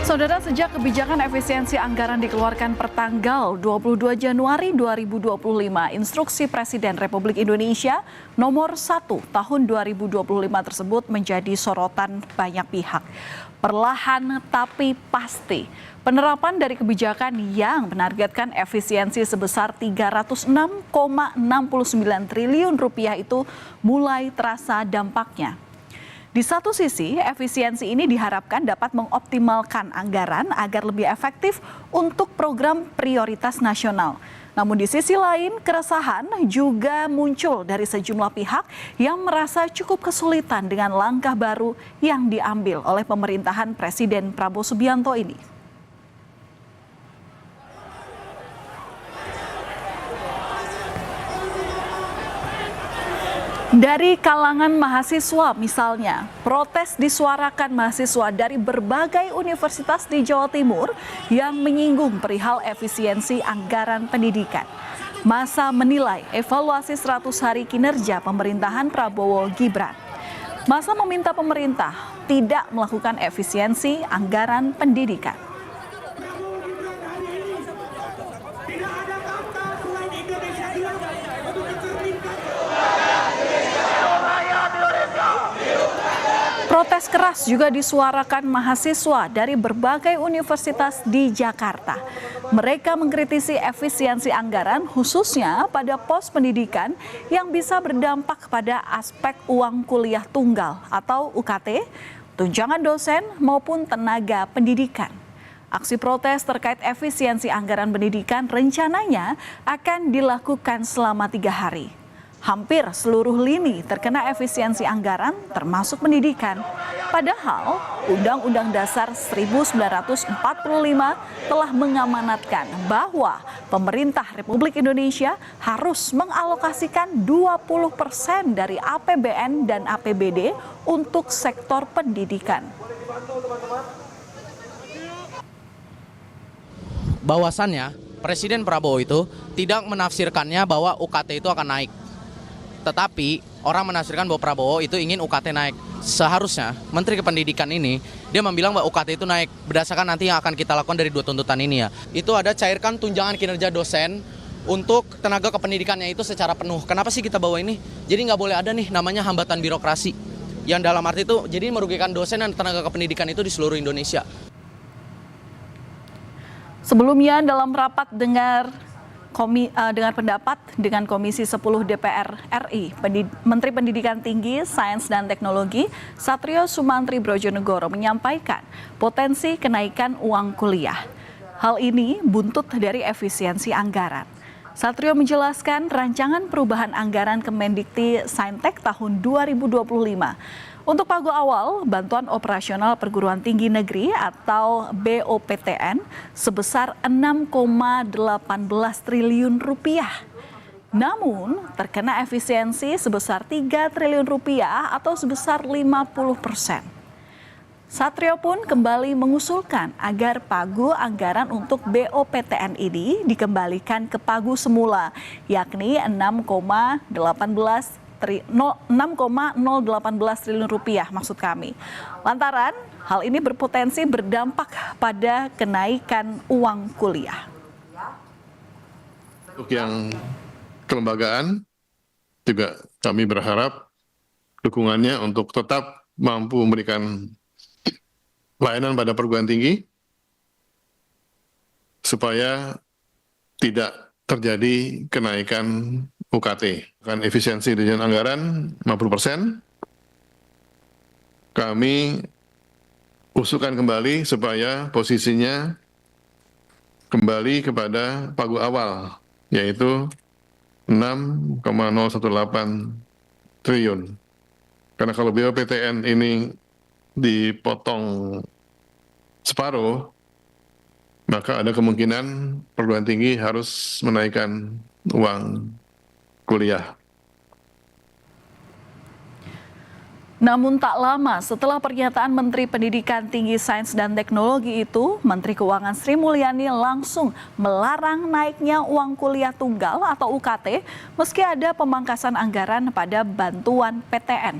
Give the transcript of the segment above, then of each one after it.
Saudara, sejak kebijakan efisiensi anggaran dikeluarkan pertanggal 22 Januari 2025, Instruksi Presiden Republik Indonesia nomor 1 tahun 2025 tersebut menjadi sorotan banyak pihak. Perlahan tapi pasti, penerapan dari kebijakan yang menargetkan efisiensi sebesar 306,69 triliun rupiah itu mulai terasa dampaknya. Di satu sisi, efisiensi ini diharapkan dapat mengoptimalkan anggaran agar lebih efektif untuk program prioritas nasional. Namun di sisi lain, keresahan juga muncul dari sejumlah pihak yang merasa cukup kesulitan dengan langkah baru yang diambil oleh pemerintahan Presiden Prabowo Subianto ini. Dari kalangan mahasiswa misalnya, protes disuarakan mahasiswa dari berbagai universitas di Jawa Timur yang menyinggung perihal efisiensi anggaran pendidikan. Masa menilai evaluasi 100 hari kinerja pemerintahan Prabowo Gibran. Masa meminta pemerintah tidak melakukan efisiensi anggaran pendidikan. Protes keras juga disuarakan mahasiswa dari berbagai universitas di Jakarta. Mereka mengkritisi efisiensi anggaran khususnya pada pos pendidikan yang bisa berdampak pada aspek uang kuliah tunggal atau UKT, tunjangan dosen maupun tenaga pendidikan. Aksi protes terkait efisiensi anggaran pendidikan rencananya akan dilakukan selama 3 hari. Hampir seluruh lini terkena efisiensi anggaran termasuk pendidikan. Padahal Undang-Undang Dasar 1945 telah mengamanatkan bahwa pemerintah Republik Indonesia harus mengalokasikan 20% dari APBN dan APBD untuk sektor pendidikan. Bahwasannya Presiden Prabowo itu tidak menafsirkannya bahwa UKT itu akan naik. Tetapi orang menafsirkan bahwa Prabowo itu ingin UKT naik. Seharusnya Menteri Pendidikan ini dia membilang bahwa UKT itu naik berdasarkan nanti yang akan kita lakukan dari 2 tuntutan ini ya. Itu ada cairkan tunjangan kinerja dosen untuk tenaga kependidikannya itu secara penuh. Kenapa sih kita bawa ini? Jadi nggak boleh ada nih namanya hambatan birokrasi. Yang dalam arti itu jadi merugikan dosen dan tenaga kependidikan itu di seluruh Indonesia. Sebelumnya dalam rapat dengan pendapat dengan Komisi 10 DPR RI, Menteri Pendidikan Tinggi, Sains dan Teknologi Satrio Sumantri Brodjonegoro menyampaikan potensi kenaikan uang kuliah. Hal ini buntut dari efisiensi anggaran. Satrio menjelaskan rancangan perubahan anggaran Kemendikti Saintek tahun 2025. Untuk pagu awal, bantuan operasional perguruan tinggi negeri atau BOPTN sebesar 6,18 triliun rupiah. Namun, terkena efisiensi sebesar 3 triliun rupiah atau sebesar 50%. Satrio pun kembali mengusulkan agar pagu anggaran untuk BOPTN ini dikembalikan ke pagu semula, yakni 6,018 triliun rupiah maksud kami. Lantaran hal ini berpotensi berdampak pada kenaikan uang kuliah. Untuk yang kelembagaan juga kami berharap dukungannya untuk tetap mampu memberikan pelayanan pada perguruan tinggi supaya tidak terjadi kenaikan UKT. Kan efisiensi dengan anggaran 50%. Kami usulkan kembali supaya posisinya kembali kepada pagu awal, yaitu 6,018 triliun. Karena kalau BOPTN ini dipotong separuh, maka ada kemungkinan perguruan tinggi harus menaikkan uang kuliah. Namun tak lama setelah pernyataan Menteri Pendidikan Tinggi, Sains dan Teknologi itu, Menteri Keuangan Sri Mulyani langsung melarang naiknya uang kuliah tunggal atau UKT meski ada pemangkasan anggaran pada bantuan PTN.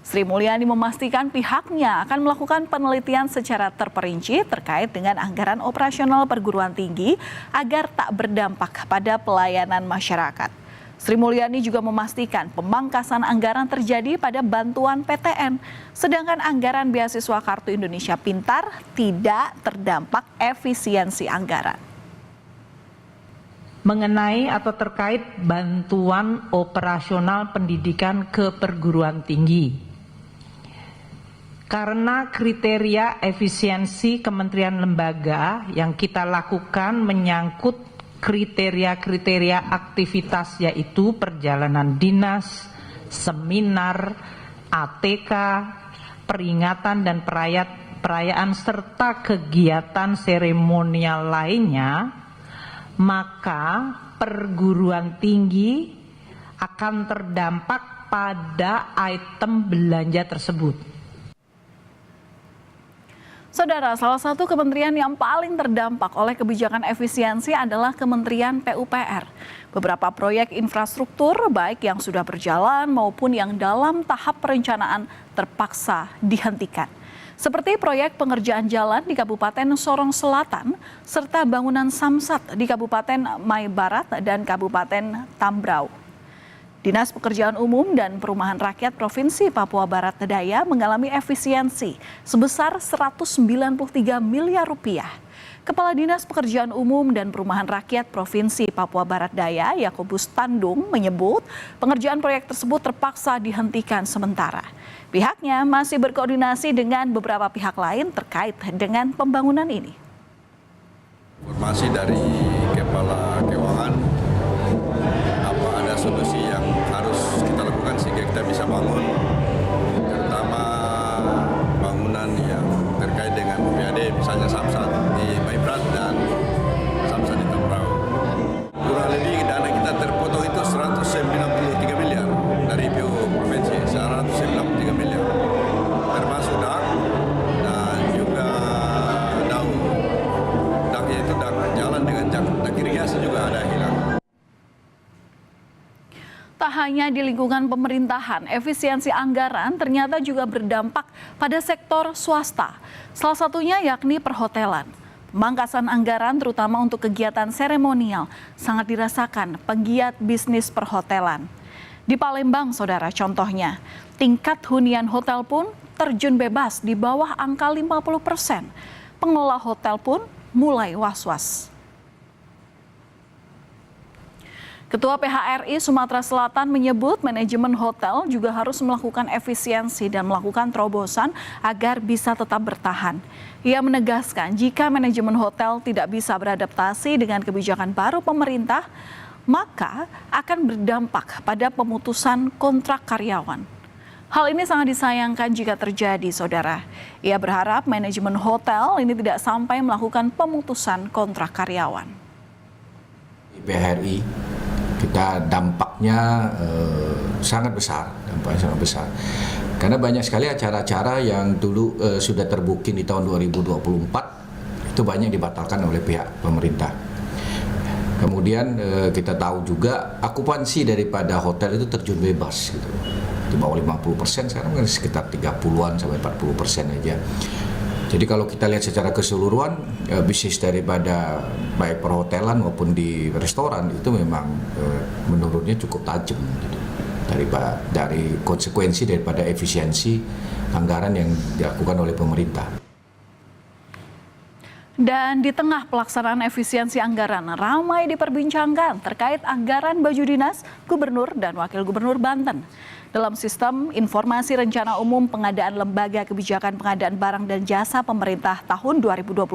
Sri Mulyani memastikan pihaknya akan melakukan penelitian secara terperinci terkait dengan anggaran operasional perguruan tinggi agar tak berdampak pada pelayanan masyarakat. Sri Mulyani juga memastikan pemangkasan anggaran terjadi pada bantuan PTN, sedangkan anggaran beasiswa Kartu Indonesia Pintar tidak terdampak efisiensi anggaran. Mengenai atau terkait bantuan operasional pendidikan ke perguruan tinggi. Karena kriteria efisiensi kementerian lembaga yang kita lakukan menyangkut kriteria-kriteria aktivitas yaitu perjalanan dinas, seminar, ATK, peringatan dan perayaan serta kegiatan seremonial lainnya, maka perguruan tinggi akan terdampak pada item belanja tersebut. Saudara, salah satu kementerian yang paling terdampak oleh kebijakan efisiensi adalah Kementerian PUPR. Beberapa proyek infrastruktur baik yang sudah berjalan maupun yang dalam tahap perencanaan terpaksa dihentikan. Seperti proyek pengerjaan jalan di Kabupaten Sorong Selatan serta bangunan Samsat di Kabupaten Mai Barat dan Kabupaten Tambrau. Dinas Pekerjaan Umum dan Perumahan Rakyat Provinsi Papua Barat Daya mengalami efisiensi sebesar 193 miliar rupiah. Kepala Dinas Pekerjaan Umum dan Perumahan Rakyat Provinsi Papua Barat Daya, Yakobus Tandung, menyebut pengerjaan proyek tersebut terpaksa dihentikan sementara. Pihaknya masih berkoordinasi dengan beberapa pihak lain terkait dengan pembangunan ini. Informasi dari Kepala Keuangan, apa ada solusi yang harus kita lakukan sehingga kita bisa bangun, terutama bangunan yang terkait dengan PAD, misalnya Samsat di Maibrat dan Samsat di Tambrau. Kurang lebih dana kita terpotong itu 193 miliar dari PU Provinsi, 193 miliar, termasuk DAK dan juga daun. DAK itu DAK jalan dengan DAK irigasi juga ada hilang. Tak hanya di lingkungan pemerintahan, efisiensi anggaran ternyata juga berdampak pada sektor swasta. Salah satunya yakni perhotelan. Pemangkasan anggaran terutama untuk kegiatan seremonial sangat dirasakan penggiat bisnis perhotelan. Di Palembang, saudara, contohnya, tingkat hunian hotel pun terjun bebas di bawah angka 50%. Pengelola hotel pun mulai was-was. Ketua PHRI Sumatera Selatan menyebut manajemen hotel juga harus melakukan efisiensi dan melakukan terobosan agar bisa tetap bertahan. Ia menegaskan jika manajemen hotel tidak bisa beradaptasi dengan kebijakan baru pemerintah, maka akan berdampak pada pemutusan kontrak karyawan. Hal ini sangat disayangkan jika terjadi, saudara. Ia berharap manajemen hotel ini tidak sampai melakukan pemutusan kontrak karyawan. PHRI kita dampaknya sangat besar, karena banyak sekali acara-acara yang dulu sudah terbooking di tahun 2024 itu banyak dibatalkan oleh pihak pemerintah. Kemudian kita tahu juga akupansi daripada hotel itu terjun bebas gitu. Di bawah 50%, sekarang kan sekitar 30-an sampai 40% aja. Jadi kalau kita lihat secara keseluruhan, bisnis daripada baik perhotelan maupun di restoran itu memang menurunnya cukup tajam gitu. Dari konsekuensi daripada efisiensi anggaran yang dilakukan oleh pemerintah. Dan di tengah pelaksanaan efisiensi anggaran, ramai diperbincangkan terkait anggaran baju dinas Gubernur dan Wakil Gubernur Banten. Dalam sistem informasi rencana umum pengadaan lembaga kebijakan pengadaan barang dan jasa pemerintah tahun 2025,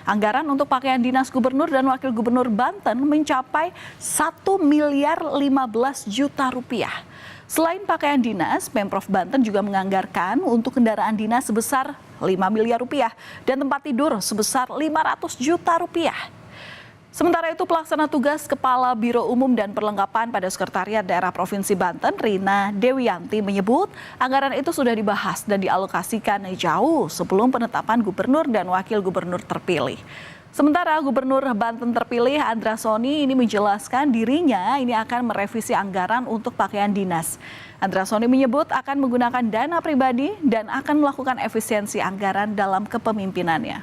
anggaran untuk pakaian dinas Gubernur dan Wakil Gubernur Banten mencapai 1 miliar 15 juta rupiah. Selain pakaian dinas, Pemprov Banten juga menganggarkan untuk kendaraan dinas sebesar 5 miliar rupiah dan tempat tidur sebesar 500 juta rupiah. Sementara itu, pelaksana tugas Kepala Biro Umum dan Perlengkapan pada Sekretariat Daerah Provinsi Banten, Rina Dewianti, menyebut anggaran itu sudah dibahas dan dialokasikan jauh sebelum penetapan gubernur dan wakil gubernur terpilih. Sementara Gubernur Banten terpilih Andra Soni ini menjelaskan dirinya ini akan merevisi anggaran untuk pakaian dinas. Andra Soni menyebut akan menggunakan dana pribadi dan akan melakukan efisiensi anggaran dalam kepemimpinannya.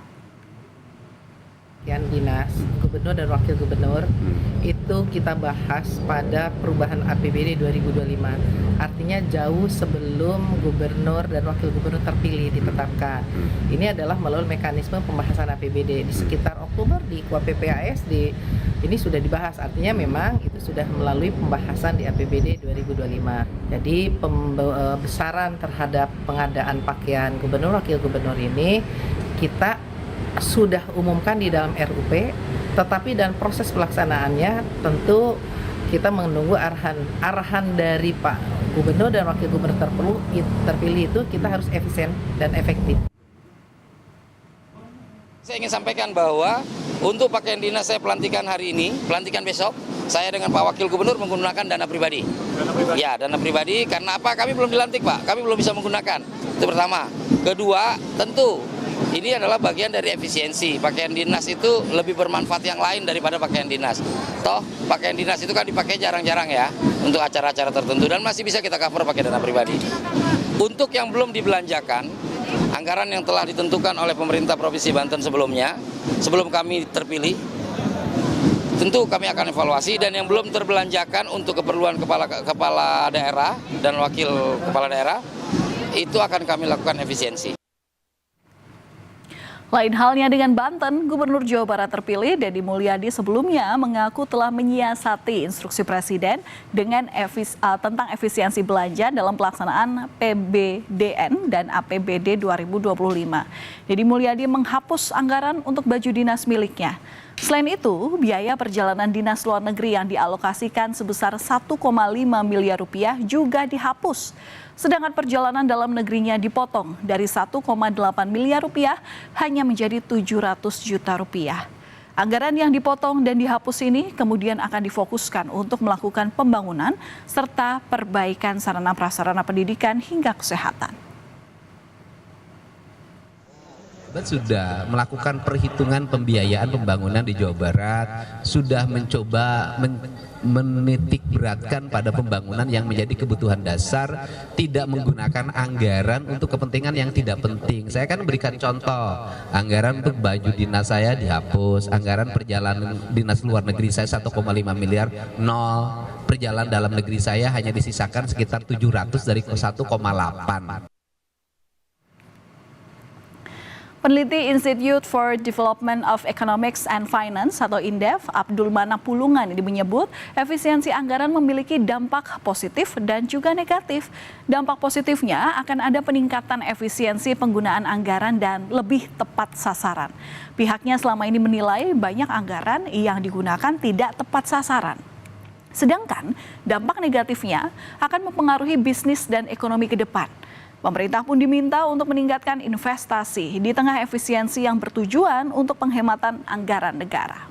Pakaian dinas, gubernur dan wakil gubernur itu kita bahas pada perubahan APBD 2025. Artinya jauh sebelum gubernur dan wakil gubernur terpilih ditetapkan. Ini adalah melalui mekanisme pembahasan APBD di sekitar Oktober di KUAPPAS ini sudah dibahas. Artinya memang itu sudah melalui pembahasan di APBD 2025. Jadi besaran terhadap pengadaan pakaian gubernur wakil gubernur ini kita sudah umumkan di dalam RUP, tetapi dalam proses pelaksanaannya tentu kita menunggu arahan dari Pak Gubernur dan Wakil Gubernur terpilih itu kita harus efisien dan efektif. Saya ingin sampaikan bahwa untuk pakaian dinas saya pelantikan hari ini, pelantikan besok, saya dengan Pak Wakil Gubernur menggunakan dana pribadi. Ya, dana pribadi karena apa? Kami belum dilantik, Pak. Kami belum bisa menggunakan. Itu pertama. Kedua, tentu ini adalah bagian dari efisiensi. Pakaian dinas itu lebih bermanfaat yang lain daripada pakaian dinas. Toh, pakaian dinas itu kan dipakai jarang-jarang ya untuk acara-acara tertentu dan masih bisa kita cover pakai dana pribadi. Untuk yang belum dibelanjakan, anggaran yang telah ditentukan oleh pemerintah Provinsi Banten sebelumnya, sebelum kami terpilih, tentu kami akan evaluasi dan yang belum terbelanjakan untuk keperluan kepala daerah dan wakil kepala daerah, itu akan kami lakukan efisiensi. Lain halnya dengan Banten, Gubernur Jawa Barat terpilih Deddy Mulyadi sebelumnya mengaku telah menyiasati instruksi Presiden dengan tentang efisiensi belanja dalam pelaksanaan PBDN dan APBD 2025. Deddy Mulyadi menghapus anggaran untuk baju dinas miliknya. Selain itu, biaya perjalanan dinas luar negeri yang dialokasikan sebesar 1,5 miliar rupiah juga dihapus. Sedangkan perjalanan dalam negerinya dipotong dari 1,8 miliar rupiah hanya menjadi 700 juta rupiah. Anggaran yang dipotong dan dihapus ini kemudian akan difokuskan untuk melakukan pembangunan serta perbaikan sarana prasarana pendidikan hingga kesehatan. Sudah melakukan perhitungan pembiayaan pembangunan di Jawa Barat, sudah mencoba menitik beratkan pada pembangunan yang menjadi kebutuhan dasar, tidak menggunakan anggaran untuk kepentingan yang tidak penting. Saya kan berikan contoh, anggaran untuk baju dinas saya dihapus, anggaran perjalanan dinas luar negeri saya 1,5 miliar, nol. Perjalanan dalam negeri saya hanya disisakan sekitar 700 dari 1,8. Peneliti Institute for Development of Economics and Finance atau INDEF, Abdul Manap Pulungan ini menyebut efisiensi anggaran memiliki dampak positif dan juga negatif. Dampak positifnya akan ada peningkatan efisiensi penggunaan anggaran dan lebih tepat sasaran. Pihaknya selama ini menilai banyak anggaran yang digunakan tidak tepat sasaran. Sedangkan dampak negatifnya akan mempengaruhi bisnis dan ekonomi ke depan. Pemerintah pun diminta untuk meningkatkan investasi di tengah efisiensi yang bertujuan untuk penghematan anggaran negara.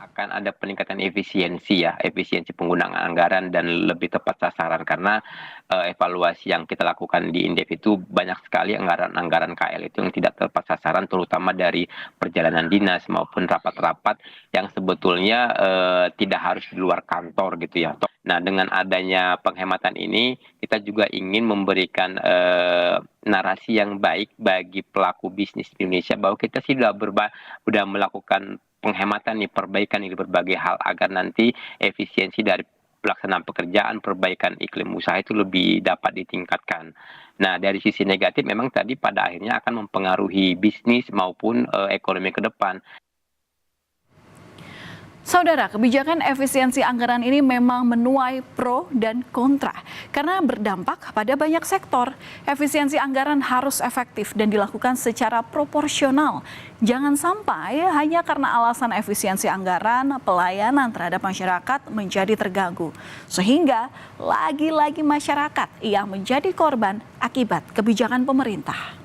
Akan ada peningkatan efisiensi penggunaan anggaran dan lebih tepat sasaran karena evaluasi yang kita lakukan di Indef itu banyak sekali anggaran KL itu yang tidak tepat sasaran, terutama dari perjalanan dinas maupun rapat-rapat yang sebetulnya tidak harus di luar kantor gitu ya. Nah, dengan adanya penghematan ini kita juga ingin memberikan narasi yang baik bagi pelaku bisnis di Indonesia bahwa kita sudah melakukan penghematan perbaikan di berbagai hal agar nanti efisiensi dari pelaksanaan pekerjaan, perbaikan iklim usaha itu lebih dapat ditingkatkan. Nah, dari sisi negatif memang tadi pada akhirnya akan mempengaruhi bisnis maupun ekonomi ke depan. Saudara, kebijakan efisiensi anggaran ini memang menuai pro dan kontra karena berdampak pada banyak sektor. Efisiensi anggaran harus efektif dan dilakukan secara proporsional. Jangan sampai hanya karena alasan efisiensi anggaran, pelayanan terhadap masyarakat menjadi terganggu. Sehingga lagi-lagi masyarakat yang menjadi korban akibat kebijakan pemerintah.